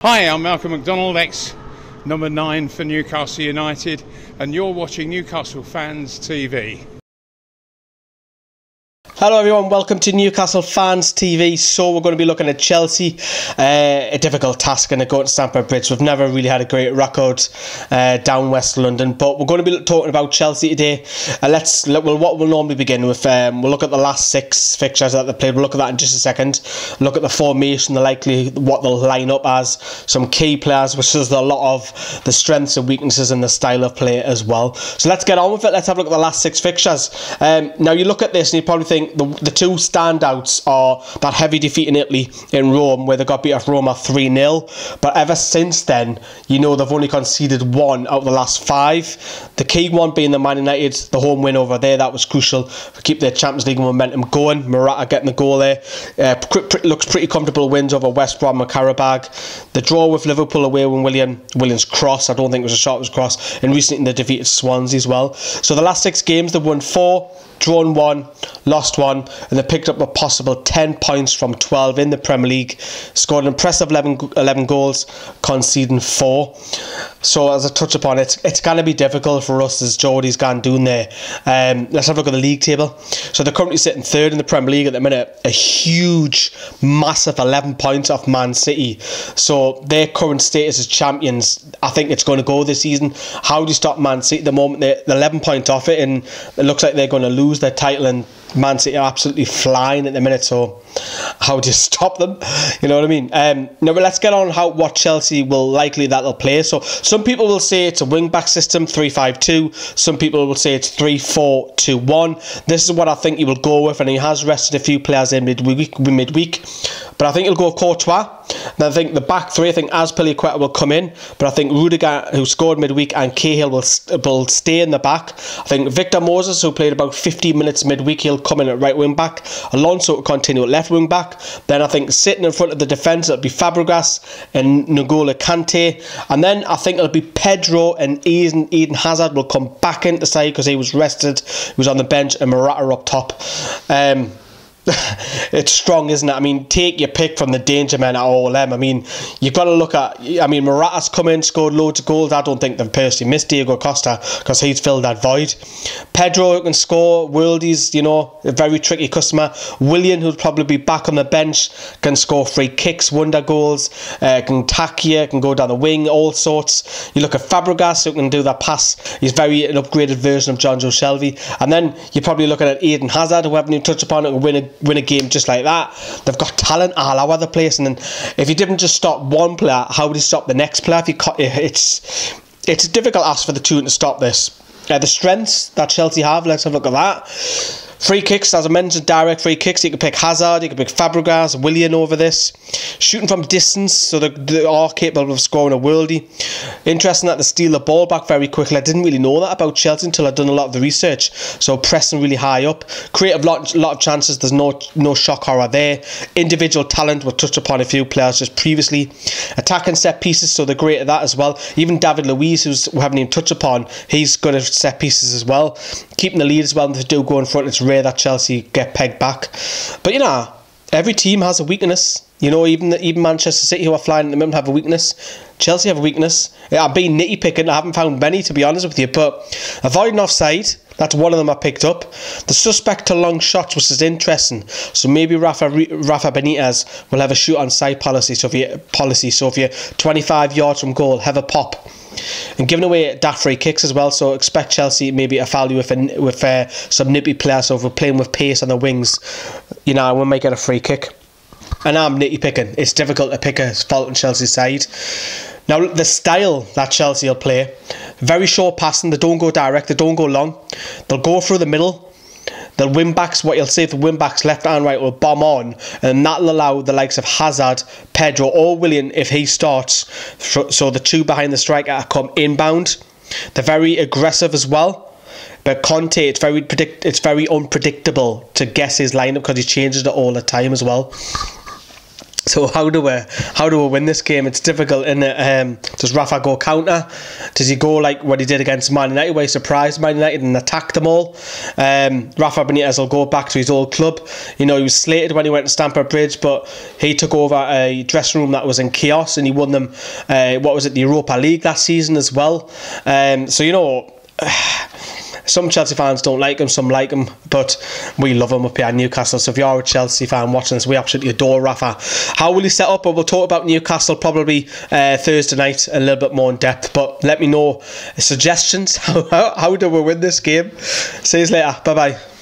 Hi, I'm Malcolm McDonald, ex-number 9 for Newcastle United, and you're watching Newcastle Fans TV. Hello everyone, welcome to Newcastle Fans TV. So we're going to be looking at Chelsea, a difficult task and going to Stamford Bridge. We've never really had a great record down West London, but we're going to be talking about Chelsea today. What we'll normally begin with, we'll look at the last 6 fixtures that they played. We'll look at that in just a second. Look at the formation, what they'll line up as, some key players, which is a lot of the strengths and weaknesses in the style of play as well. So let's get on with it. Let's have a look at the last 6 fixtures. Now you look at this and you probably think the two standouts are that heavy defeat in Italy, in Rome, where they got beat off Roma 3-0. But ever since then, you know, they've only conceded 1 out of the last 5. The key one being the Man United, the home win over there. That was crucial to keep their Champions League momentum going. Morata getting the goal there. Looks pretty comfortable wins over West Brom and Karabag. The draw with Liverpool away when Williams cross. I don't think it was a shot, it was a cross. And recently they defeated Swansea as well. So the last 6 games, they've won 4. Drawn 1, lost 1, and they picked up a possible 10 points from 12 in the Premier League. Scored an impressive 11 goals, conceding 4. So as I touch upon it, it's going to be difficult for us as Geordie's gone doing there. Let's have a look at the league table. So they're currently sitting 3rd in the Premier League at the minute. A huge, massive 11 points off Man City. So their current status as champions, I think it's going to go this season. How do you stop Man City at the moment? They're 11 points off it, and it looks like they're going to lose their title, and Man City are absolutely flying at the minute. So how do you stop them? You know what I mean? Now, but let's get on what Chelsea will likely that they'll play. So some people will say it's a wing-back system, 3-5-2. Some people will say it's 3-4-2-1. This is what I think he will go with, and he has rested a few players in midweek. But I think he'll go Courtois. And I think the back 3, I think Azpilicueta will come in, but I think Rudiger, who scored midweek, and Cahill will stay in the back. I think Victor Moses, who played about 15 minutes midweek, he'll come in at right wing back. Alonso will continue at left wing back. Then I think sitting in front of the defence, it'll be Fabregas and N'Golo Kante. And then I think it'll be Pedro and Eden Hazard will come back into side because he was rested. He was on the bench, and Morata up top. It's strong, isn't it? I mean, take your pick from the danger men at all them. I mean, you've got to look at, Morata's come in, scored loads of goals. I don't think they've personally missed Diego Costa because he's filled that void. Pedro can score worldies, you know, a very tricky customer. Willian, who'll probably be back on the bench, can score free kicks, wonder goals, can tack you, can go down the wing, all sorts. You look at Fabregas, who can do that pass. He's an upgraded version of Jonjo Shelvey. And then you're probably looking at Eden Hazard, who haven't even touched upon it, can win a game just like that. They've got talent all over the place, and then if you didn't just stop one player, how would you stop the next player? It's a difficult ask for the two to stop this. The strengths that Chelsea have, let's have a look at that. Free kicks, as I mentioned, direct free kicks. You can pick Hazard, you can pick Fabregas, Willian over this. Shooting from distance, so they are capable of scoring a worldie. Interesting that they steal the ball back very quickly. I didn't really know that about Chelsea until I'd done a lot of the research. So pressing really high up. Create a lot of chances. There's no shock horror there. Individual talent, we'll touch upon a few players just previously. Attacking set pieces, so they're great at that as well. Even David Luiz, we haven't even touched upon, he's good at set pieces as well. Keeping the lead as well, and they do go in front. It's rare that Chelsea get pegged back. But you know, every team has a weakness. You know, even Manchester City, who are flying at the moment, have a weakness. Chelsea have a weakness. I've been nitty picking. I haven't found many, to be honest with you. But avoiding offside, that's one of them I picked up. The suspect to long shots, which is interesting. So maybe Rafa Benitez will have a shoot on side policy. So if you're 25 yards from goal, have a pop. And giving away daft free kicks as well, so expect Chelsea maybe a value with some nippy players. So if we're playing with pace on the wings, you know, we might get a free kick. And I'm nitty picking. It's difficult to pick a fault on Chelsea's side. Now, the style that Chelsea will play, very short passing. They don't go direct, they don't go long. They'll go through the middle. The wing backs, what you'll see if the wing backs left and right will bomb on, and that'll allow the likes of Hazard, Pedro or Willian, if he starts, so the two behind the striker come inbound. They're very aggressive as well. But Conte, it's very unpredictable to guess his lineup because he changes it all the time as well. So how do we win this game? It's difficult, isn't it? Does Rafa go counter? Does he go like what he did against Man United, where he surprised Man United and attacked them all? Rafa Benitez will go back to his old club. You know, he was slated when he went to Stamford Bridge, but he took over a dressing room that was in chaos, and he won them, the Europa League last season as well. So, you know, some Chelsea fans don't like him, some like him, but we love him up here at Newcastle. So if you're a Chelsea fan watching this, we absolutely adore Rafa. How will he set up? Well, we'll talk about Newcastle probably Thursday night a little bit more in depth, but let me know suggestions. How do we win this game? See you later. Bye bye.